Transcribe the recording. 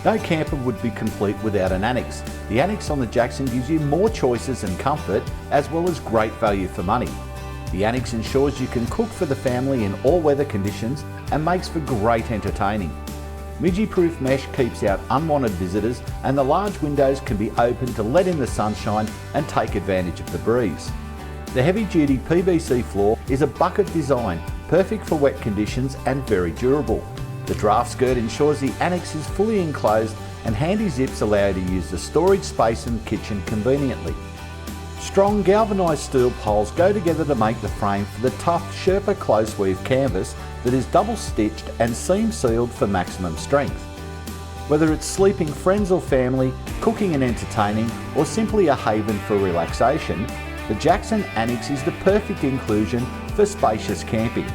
No camper would be complete without an Annexe. The Annexe on the Jackson gives you more choices and comfort, as well as great value for money. The Annexe ensures you can cook for the family in all weather conditions and makes for great entertaining. Midge-proof mesh keeps out unwanted visitors, and the large windows can be opened to let in the sunshine and take advantage of the breeze. The heavy-duty PVC floor is a bucket design, perfect for wet conditions and very durable. The draft skirt ensures the Annexe is fully enclosed, and handy zips allow you to use the storage space in the kitchen conveniently. Strong galvanised steel poles go together to make the frame for the tough Sherpa Closeweave canvas that is double stitched and seam sealed for maximum strength. Whether it's sleeping friends or family, cooking and entertaining, or simply a haven for relaxation, the Jackson Annexe is the perfect inclusion for spacious camping.